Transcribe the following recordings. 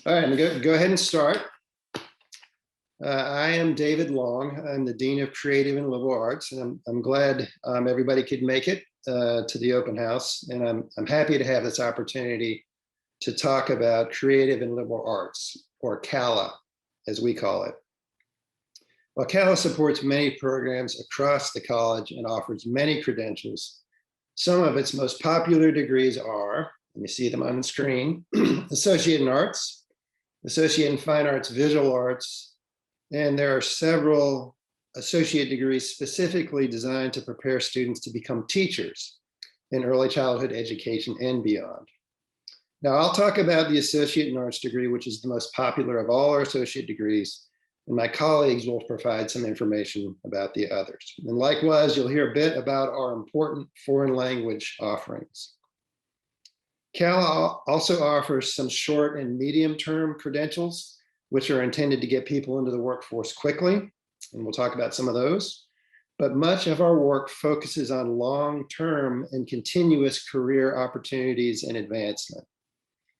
All right, I'm going to go ahead and start. I am David Long. I'm the Dean of Creative and Liberal Arts, and I'm glad everybody could make it to the open house. And I'm happy to have this opportunity to talk about creative and liberal arts, or CALA, as we call it. Well, CALA supports many programs across the college and offers many credentials. Some of its most popular degrees are, and you see them on the screen, Associate in Arts, Associate in Fine Arts, Visual Arts, and there are several associate degrees specifically designed to prepare students to become teachers in early childhood education and beyond. Now, I'll talk about the Associate in Arts degree, which is the most popular of all our associate degrees, and my colleagues will provide some information about the others. And likewise, you'll hear a bit about our important foreign language offerings. CALA also offers some short and medium-term credentials, which are intended to get people into the workforce quickly, and we'll talk about some of those. But much of our work focuses on long-term and continuous career opportunities and advancement.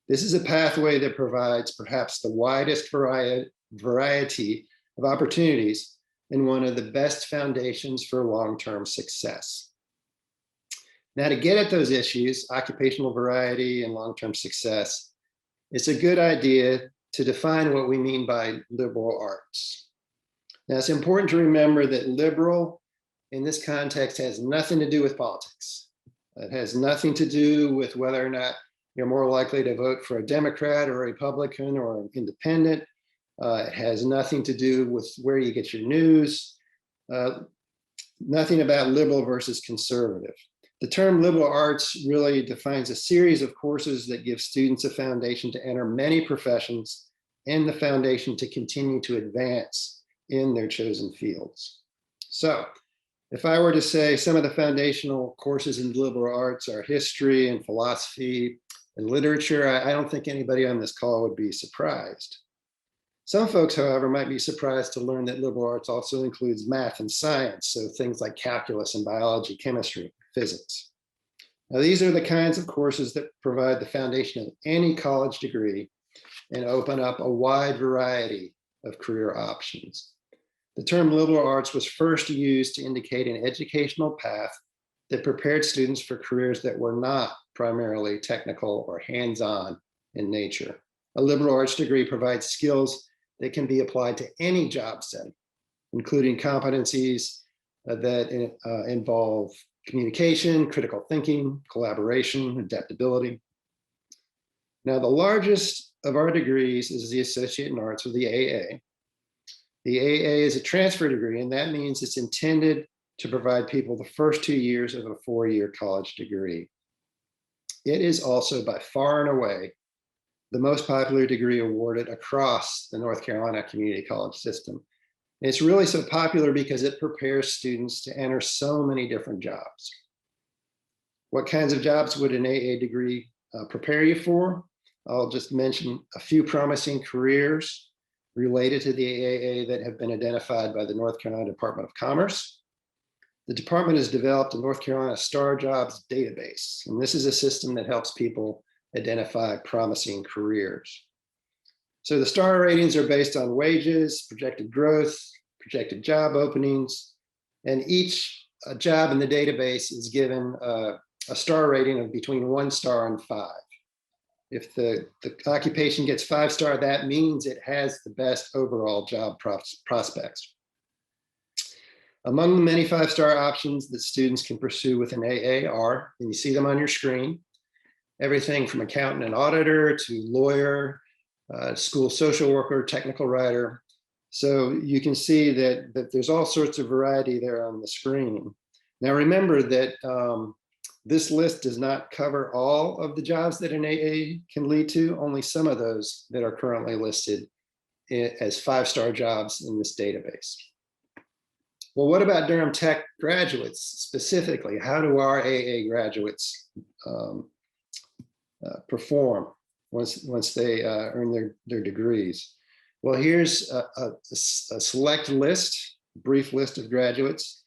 This is a pathway that provides perhaps the widest variety of opportunities and one of the best foundations for long-term success. Now, to get at those issues, occupational variety and long-term success, it's a good idea to define what we mean by liberal arts. Now, it's important to remember that liberal in this context has nothing to do with politics. It has nothing to do with whether or not you're more likely to vote for a Democrat or a Republican or an independent. It has nothing to do with where you get your news. Nothing about liberal versus conservative. The term liberal arts really defines a series of courses that give students a foundation to enter many professions and the foundation to continue to advance in their chosen fields. So, if I were to say some of the foundational courses in liberal arts are history and philosophy and literature, I don't think anybody on this call would be surprised. Some folks, however, might be surprised to learn that liberal arts also includes math and science, so things like calculus and biology, chemistry, physics. Now, these are the kinds of courses that provide the foundation of any college degree and open up a wide variety of career options. The term liberal arts was first used to indicate an educational path that prepared students for careers that were not primarily technical or hands-on in nature. A liberal arts degree provides skills that can be applied to any job setting, including competencies that involve communication, critical thinking, collaboration, adaptability. Now, the largest of our degrees is the Associate in Arts, or the AA. The AA is a transfer degree, and that means it's intended to provide people the first 2 years of a 4-year college degree. It is also by far and away the most popular degree awarded across the North Carolina community college system. And it's really so popular because it prepares students to enter so many different jobs. What kinds of jobs would an AA degree prepare you for? I'll just mention a few promising careers related to the AAA that have been identified by the North Carolina Department of Commerce. The department has developed a North Carolina Star Jobs database, and this is a system that helps people identify promising careers. So the star ratings are based on wages, projected growth, projected job openings, and each job in the database is given a star rating of between 1 star and 5. If the occupation gets 5-star, that means it has the best overall job prospects. Among the many 5-star options that students can pursue with an AA are, and you see them on your screen, everything from accountant and auditor to lawyer, school social worker, technical writer. So you can see that there's all sorts of variety there on the screen. Now remember that this list does not cover all of the jobs that an AA can lead to, only some of those that are currently listed as 5-star jobs in this database. Well, what about Durham Tech graduates specifically? How do our AA graduates perform once they earn their degrees? Well, here's a select list, brief list of graduates.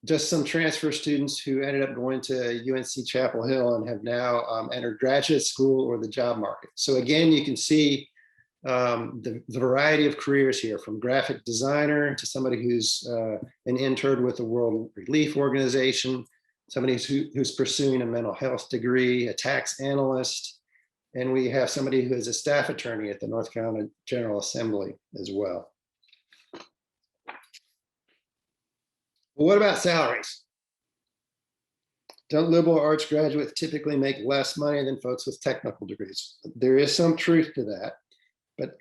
just some transfer students who ended up going to UNC Chapel Hill and have now entered graduate school or the job market. So again, you can see the variety of careers here, from graphic designer to somebody who's an intern with the World Relief Organization, somebody who's pursuing a mental health degree, a tax analyst, and we have somebody who is a staff attorney at the North Carolina General Assembly as well. Well, what about salaries? Don't liberal arts graduates typically make less money than folks with technical degrees? There is some truth to that, but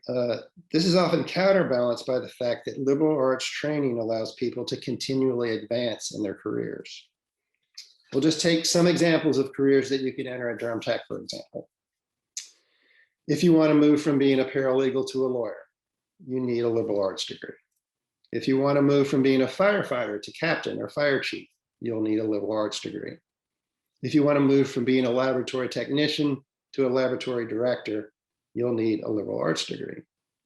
this is often counterbalanced by the fact that liberal arts training allows people to continually advance in their careers. We'll just take some examples of careers that you could enter at Durham Tech, for example. If you want to move from being a paralegal to a lawyer, you need a liberal arts degree. If you want to move from being a firefighter to captain or fire chief, you'll need a liberal arts degree. If you want to move from being a laboratory technician to a laboratory director, you'll need a liberal arts degree.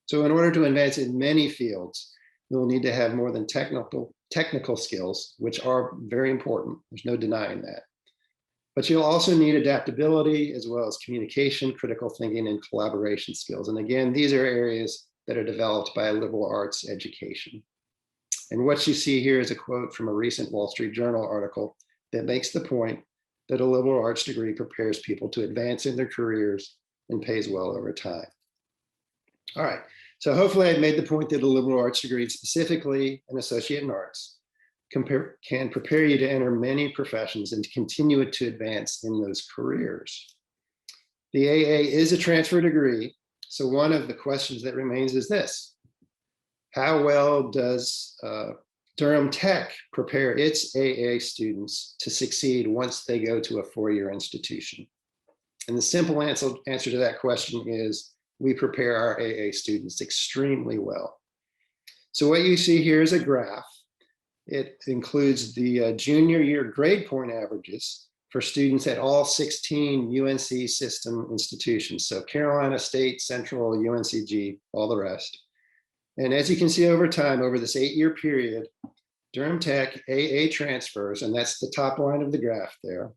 So in order to advance in many fields, you'll need to have more than technical skills, which are very important. There's no denying that. But you'll also need adaptability, as well as communication, critical thinking, and collaboration skills. And again, these are areas that are developed by a liberal arts education. And what you see here is a quote from a recent Wall Street Journal article that makes the point that a liberal arts degree prepares people to advance in their careers and pays well over time. All right, so hopefully I've made the point that a liberal arts degree, specifically an associate in arts, can prepare you to enter many professions and to continue to advance in those careers. The AA is a transfer degree, so one of the questions that remains is this: how well does Durham Tech prepare its AA students to succeed once they go to a four-year institution? And the simple answer to that question is we prepare our AA students extremely well. So what you see here is a graph. It includes the junior year grade point averages for students at all 16 UNC system institutions. So Carolina State, Central, UNCG, all the rest. And as you can see over time, over this 8-year period, Durham Tech AA transfers, and that's the top line of the graph there,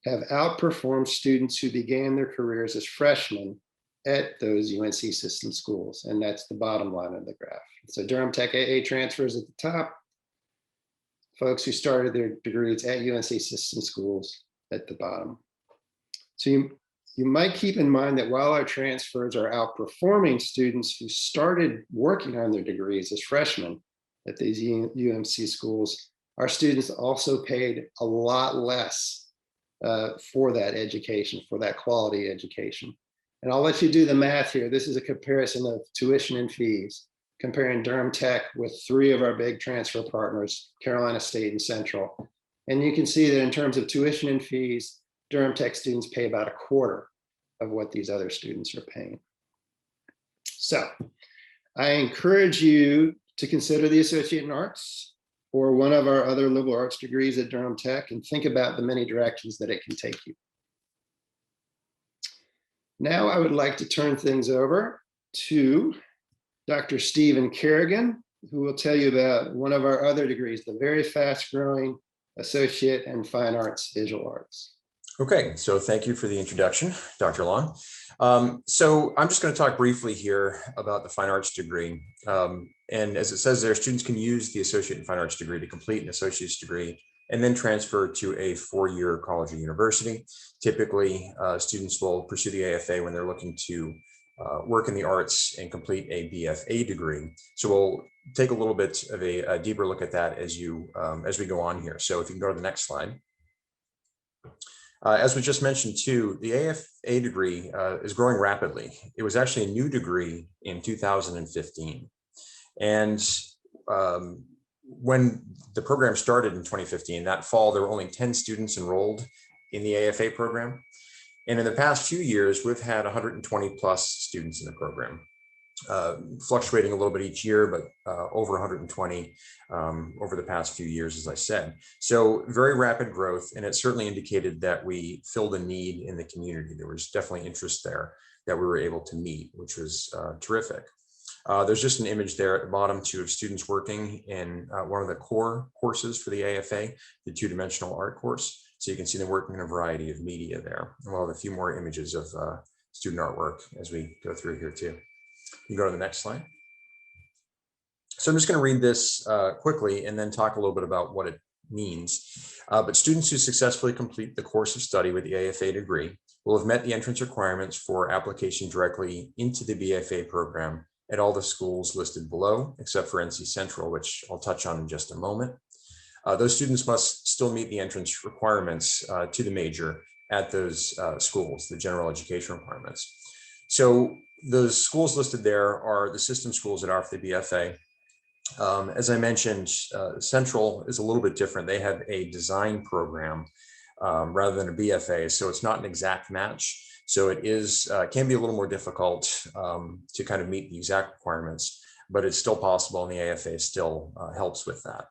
have outperformed students who began their careers as freshmen at those UNC system schools. And that's the bottom line of the graph. So Durham Tech AA transfers at the top, folks who started their degrees at UNC system schools at the bottom. So you might keep in mind that while our transfers are outperforming students who started working on their degrees as freshmen at these UMC schools, our students also paid a lot less for that education, for that quality education. And I'll let you do the math here. This is a comparison of tuition and fees, comparing Durham Tech with 3 of our big transfer partners, Carolina State and Central. And you can see that in terms of tuition and fees, Durham Tech students pay about a quarter of what these other students are paying. So I encourage you to consider the Associate in Arts or one of our other liberal arts degrees at Durham Tech and think about the many directions that it can take you. Now I would like to turn things over to Dr. Stephen Kerrigan, who will tell you about one of our other degrees, the very fast-growing Associate in Fine Arts, Visual Arts. Okay, so thank you for the introduction, Dr. Long. So I'm just going to talk briefly here about the fine arts degree. And as it says there, students can use the Associate in Fine Arts degree to complete an associate's degree and then transfer to a 4-year college or university. Typically, students will pursue the AFA when they're looking to work in the arts and complete a BFA degree. So we'll take a little bit of a deeper look at that as we go on here. So if you can go to the next slide. As we just mentioned too, the AFA degree is growing rapidly. It was actually a new degree in 2015. And when the program started in 2015, that fall, there were only 10 students enrolled in the AFA program. And in the past few years, we've had 120 plus students in the program, fluctuating a little bit each year, but over 120 over the past few years, as I said. So very rapid growth, and it certainly indicated that we filled a need in the community. There was definitely interest there that we were able to meet, which was terrific. There's just an image there at the bottom too of students working in one of the core courses for the AFA, the two-dimensional art course. So you can see them working in a variety of media there. And we'll have a few more images of student artwork as we go through here too. You can go to the next slide. So I'm just going to read this quickly and then talk a little bit about what it means. But students who successfully complete the course of study with the AFA degree will have met the entrance requirements for application directly into the BFA program at all the schools listed below, except for NC Central, which I'll touch on in just a moment. Those students must still meet the entrance requirements to the major at those schools, the general education requirements. So those schools listed there are the system schools that offer the BFA. As I mentioned, Central is a little bit different. They have a design program rather than a BFA, so it's not an exact match. So it is can be a little more difficult to kind of meet the exact requirements, but it's still possible, and the AFA still helps with that.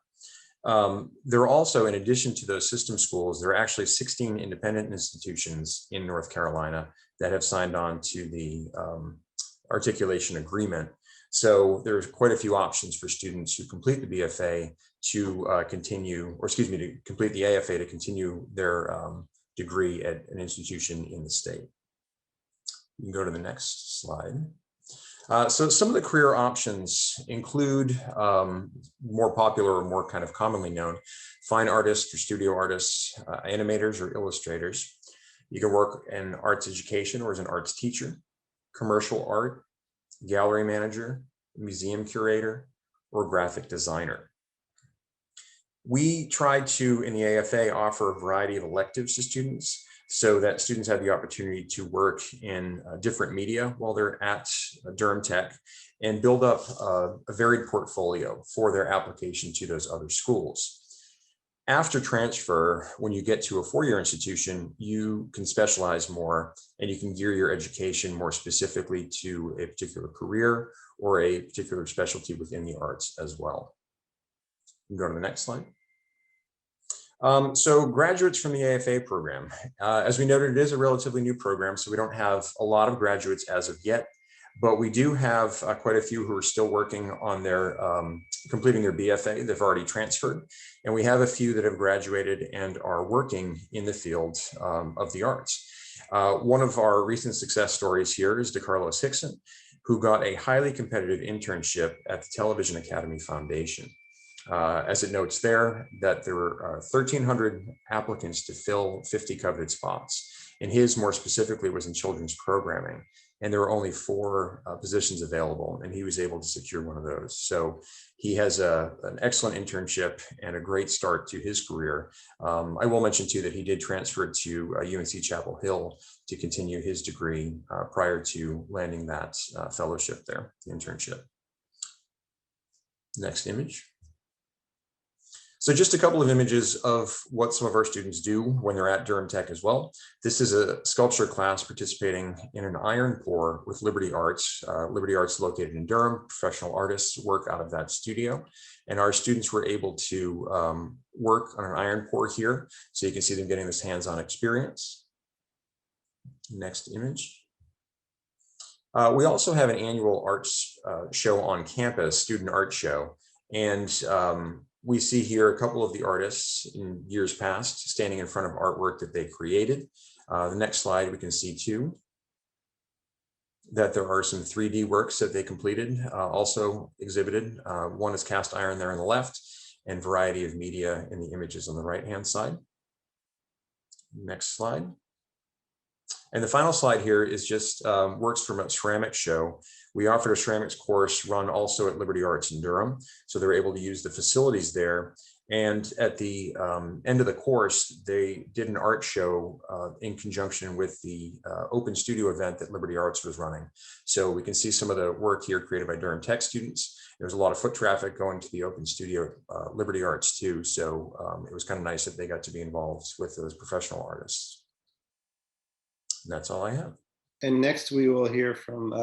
There are also, in addition to those system schools, there are actually 16 independent institutions in North Carolina that have signed on to the articulation agreement. So there's quite a few options for students who complete the BFA to continue, or excuse me, to complete the AFA to continue their degree at an institution in the state. You can go to the next slide. So some of the career options include more popular or more kind of commonly known fine artists or studio artists, animators or illustrators. You can work in arts education or as an arts teacher, commercial art, gallery manager, museum curator, or graphic designer. We try to, in the AFA, offer a variety of electives to students so that students have the opportunity to work in different media while they're at Durham Tech and build up a varied portfolio for their application to those other schools. After transfer, when you get to a four-year institution, you can specialize more and you can gear your education more specifically to a particular career or a particular specialty within the arts as well. You can go to the next slide. So graduates from the AFA program, as we noted, it is a relatively new program, so we don't have a lot of graduates as of yet, but we do have quite a few who are still working on their completing their BFA. They've already transferred, and we have a few that have graduated and are working in the field of the arts. One of our recent success stories here is DeCarlos Hickson, who got a highly competitive internship at the Television Academy Foundation. As it notes there, that there were 1,300 applicants to fill 50 coveted spots, and his more specifically was in children's programming, and there were only 4 positions available, and he was able to secure one of those. So he has an excellent internship and a great start to his career. I will mention too that he did transfer to UNC Chapel Hill to continue his degree prior to landing that fellowship there, the internship. Next image. So just a couple of images of what some of our students do when they're at Durham Tech as well. This is a sculpture class participating in an iron pour with Liberty Arts. Liberty Arts located in Durham. Professional artists work out of that studio. And our students were able to work on an iron pour here. So you can see them getting this hands-on experience. Next image. We also have an annual arts show on campus, student art show. And we see here a couple of the artists in years past standing in front of artwork that they created. The next slide, we can see too that there are some 3D works that they completed, also exhibited. One is cast iron there on the left and variety of media in the images on the right-hand side. Next slide. And the final slide here is just works from a ceramics show. We offered a ceramics course run also at Liberty Arts in Durham. So they were able to use the facilities there. And at the end of the course, they did an art show in conjunction with the open studio event that Liberty Arts was running. So we can see some of the work here created by Durham Tech students. There's a lot of foot traffic going to the open studio, Liberty Arts too. So it was kind of nice that they got to be involved with those professional artists. And that's all I have. And next we will hear from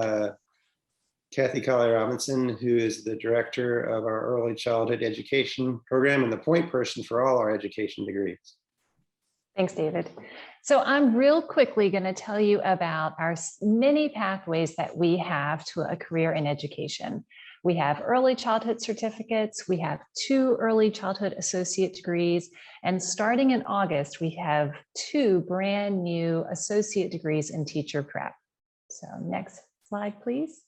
Kathy Colley Robinson, who is the director of our early childhood education program and the point person for all our education degrees. Thanks, David. So I'm real quickly going to tell you about our many pathways that we have to a career in education. We have early childhood certificates, we have 2 early childhood associate degrees, and starting in August, we have 2 brand new associate degrees in teacher prep. So next slide, please.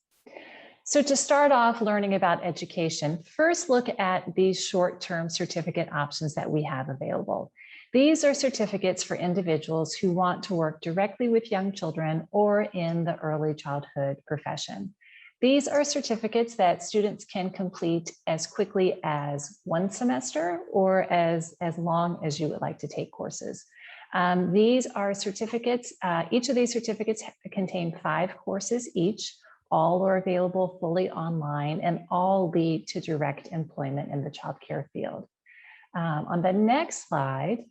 So to start off learning about education, first look at these short-term certificate options that we have available. These are certificates for individuals who want to work directly with young children or in the early childhood profession. These are certificates that students can complete as quickly as 1 semester or as long as you would like to take courses. These are certificates, each of these certificates contain 5 courses each. All are available fully online and all lead to direct employment in the childcare field. On the next slide,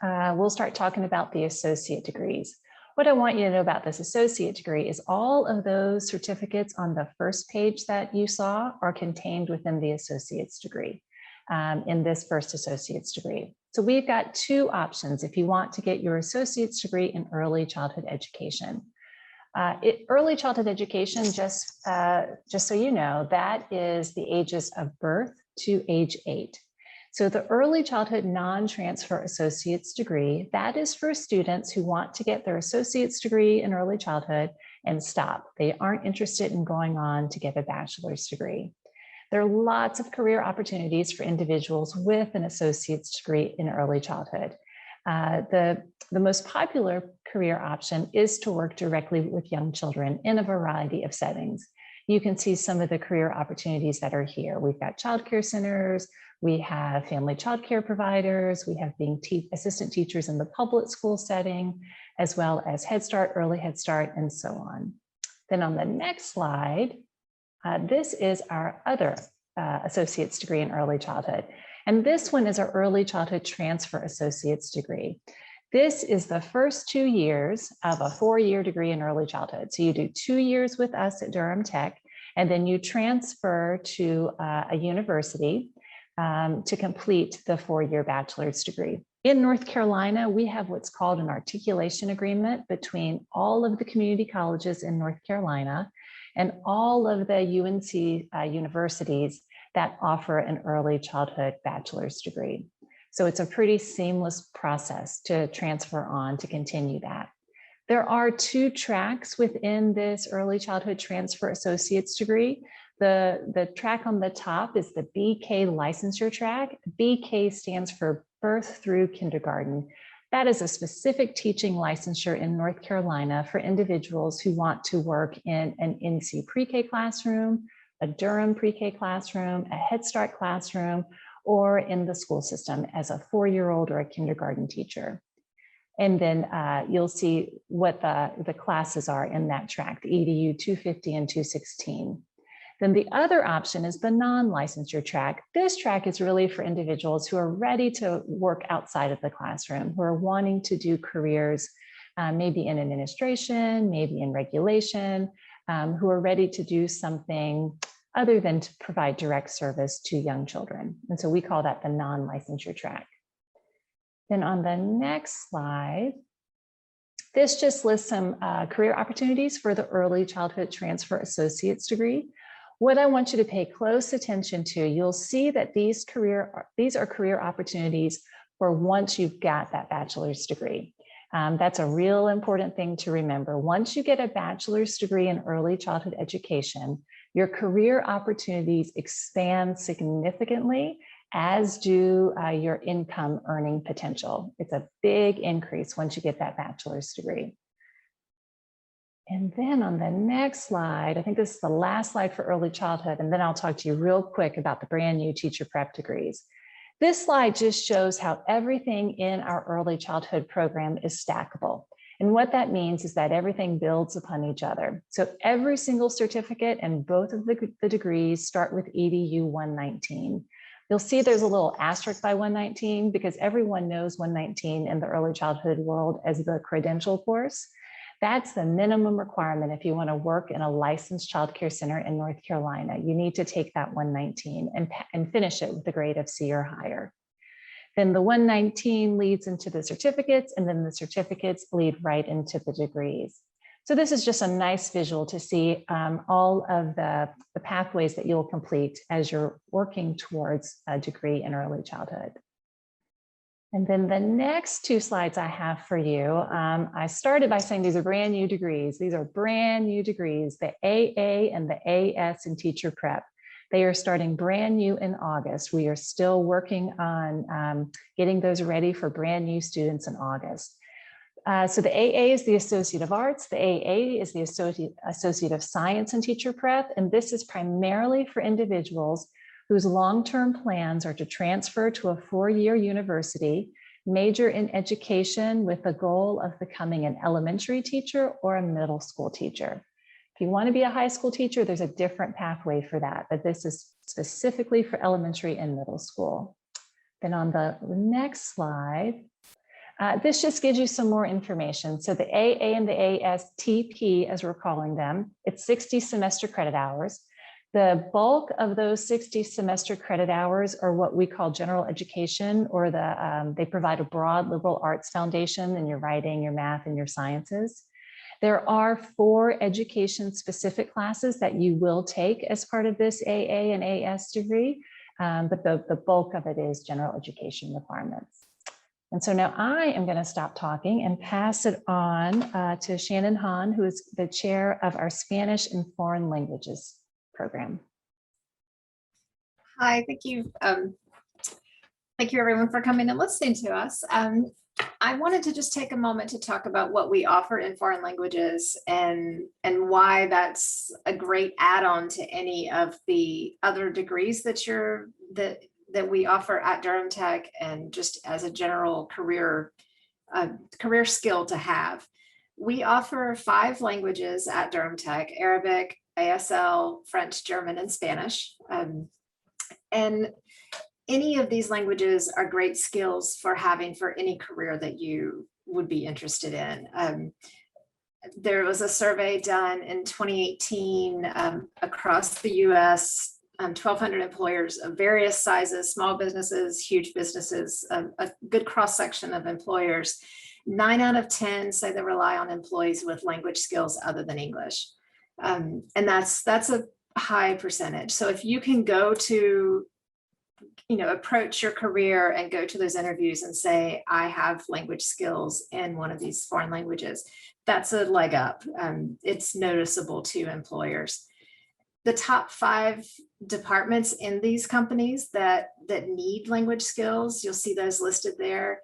we'll start talking about the associate degrees. What I want you to know about this associate degree is all of those certificates on the first page that you saw are contained within the associate's degree, in this first associate's degree. So we've got 2 options if you want to get your associate's degree in early childhood education. Early childhood education, just so you know, that is the ages of birth to age 8. So the early childhood non-transfer associate's degree, that is for students who want to get their associate's degree in early childhood and stop. They aren't interested in going on to get a bachelor's degree. There are lots of career opportunities for individuals with an associate's degree in early childhood. The most popular career option is to work directly with young children in a variety of settings. You can see some of the career opportunities that are here. We've got childcare centers, we have family childcare providers, we have being assistant teachers in the public school setting, as well as Head Start, Early Head Start, and so on. Then on the next slide, this is our other associate's degree in early childhood. And this one is our early childhood transfer associate's degree. This is the first 2 years of a 4-year degree in early childhood. So you do 2 years with us at Durham Tech, and then you transfer to a university to complete the 4-year bachelor's degree. In North Carolina, we have what's called an articulation agreement between all of the community colleges in North Carolina and all of the UNC universities that offer an early childhood bachelor's degree. So it's a pretty seamless process to transfer on to continue that. There are 2 tracks within this early childhood transfer associate's degree. The track on the top is the BK Licensure Track. BK stands for Birth Through Kindergarten. That is a specific teaching licensure in North Carolina for individuals who want to work in an NC pre-K classroom, a Durham pre-K classroom, a Head Start classroom, or in the school system as a 4-year-old or a kindergarten teacher. And then you'll see what the classes are in that track, the EDU 250 and 216. Then the other option is the non-licensure track. This track is really for individuals who are ready to work outside of the classroom, who are wanting to do careers, maybe in administration, maybe in regulation, who are ready to do something other than to provide direct service to young children. And so we call that the non-licensure track. Then on the next slide, this just lists some career opportunities for the early childhood transfer associate's degree. What I want you to pay close attention to, you'll see that these are career opportunities for once you've got that bachelor's degree. That's a real important thing to remember. Once you get a bachelor's degree in early childhood education, your career opportunities expand significantly, as do your income earning potential. It's a big increase once you get that bachelor's degree. And then on the next slide, I think this is the last slide for early childhood, and then I'll talk to you real quick about the brand new teacher prep degrees. This slide just shows how everything in our early childhood program is stackable. And what that means is that everything builds upon each other. So every single certificate and both of the degrees start with EDU 119. You'll see there's a little asterisk by 119 because everyone knows 119 in the early childhood world as the credential course. That's the minimum requirement if you want to work in a licensed childcare center in North Carolina. You need to take that 119 and finish it with a grade of C or higher. Then the 119 leads into the certificates, and then the certificates lead right into the degrees. So this is just a nice visual to see all of the pathways that you'll complete as you're working towards a degree in early childhood. And then the next two slides I have for you, I started by saying these are brand new degrees. These are brand new degrees, the AA and the AS in teacher prep. They are starting brand new in August. We are still working on getting those ready for brand new students in August. So the AA is the Associate of Arts, the AA is the Associate of Science in teacher prep, and this is primarily for individuals whose long-term plans are to transfer to a four-year university, major in education with the goal of becoming an elementary teacher or a middle school teacher. If you want to be a high school teacher, there's a different pathway for that, but this is specifically for elementary and middle school. Then on the next slide, this just gives you some more information. So the AA and the ASTP, as we're calling them, it's 60 semester credit hours. The bulk of those 60 semester credit hours are what we call general education, or they provide a broad liberal arts foundation in your writing, your math, and your sciences. There are 4 education-specific classes that you will take as part of this AA and AS degree, but the bulk of it is general education requirements. And so now I am going to stop talking and pass it on to Shannon Hahn, who is the chair of our Spanish and Foreign Languages program. Hi, thank you. Thank you everyone for coming and listening to us. I wanted to just take a moment to talk about what we offer in foreign languages and why that's a great add-on to any of the other degrees that we offer at Durham Tech, and just as a general career skill to have. We offer 5 languages at Durham Tech: Arabic, ASL, French, German, and Spanish. And any of these languages are great skills for having for any career that you would be interested in. There was a survey done in 2018 across the US, 1,200 employers of various sizes, small businesses, huge businesses, a good cross-section of employers. 9 out of 10 say they rely on employees with language skills other than English. And that's a high percentage. So if you can go to, approach your career and go to those interviews and say, I have language skills in one of these foreign languages, that's a leg up. It's noticeable to employers. The top 5 departments in these companies that need language skills, you'll see those listed there.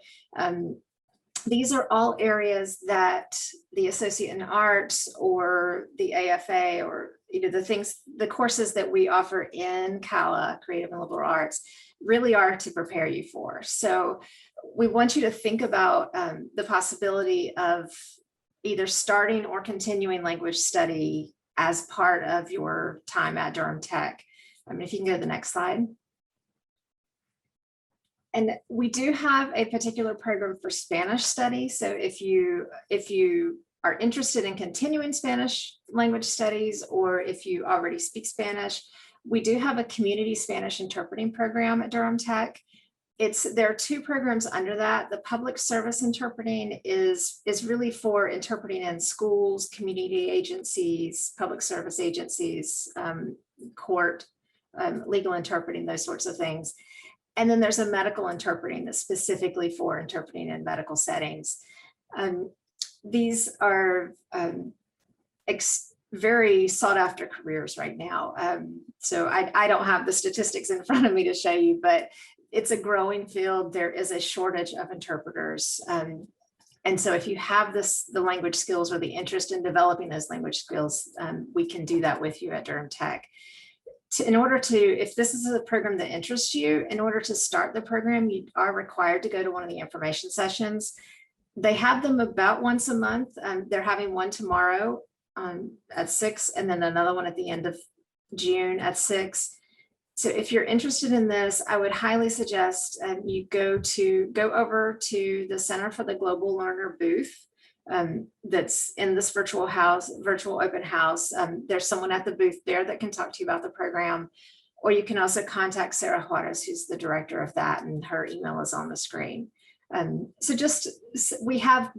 These are all areas that the Associate in Arts or the AFA, or the courses that we offer in CALA, Creative and Liberal Arts, really are to prepare you for. So we want you to think about the possibility of either starting or continuing language study as part of your time at Durham Tech. If you can go to the next slide. And we do have a particular program for Spanish study. So if you are interested in continuing Spanish language studies, or if you already speak Spanish, we do have a community Spanish interpreting program at Durham Tech. There are 2 programs under that. The public service interpreting is really for interpreting in schools, community agencies, public service agencies, court, legal interpreting, those sorts of things. And then there's a medical interpreting that's specifically for interpreting in medical settings. These are very sought after careers right now. So I don't have the statistics in front of me to show you, but it's a growing field. There is a shortage of interpreters. And so if you have the language skills or the interest in developing those language skills, we can do that with you at Durham Tech. If this is a program that interests you, in order to start the program, you are required to go to one of the information sessions. They have them about once a month. They're having one tomorrow at 6, and then another one at the end of June at 6. So if you're interested in this, I would highly suggest you go over to the Center for the Global Learner booth that's in this virtual open house. There's someone at the booth there that can talk to you about the program. Or you can also contact Sarah Juarez, who's the director of that, and her email is on the screen. So we have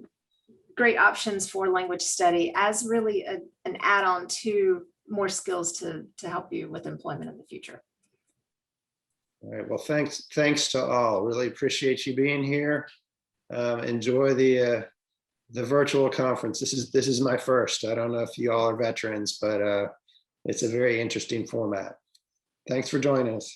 great options for language study as really an add-on to more skills to help you with employment in the future. All right, well, thanks to all. Really appreciate you being here. Enjoy the virtual conference. This is my first. I don't know if you all are veterans, but it's a very interesting format. Thanks for joining us.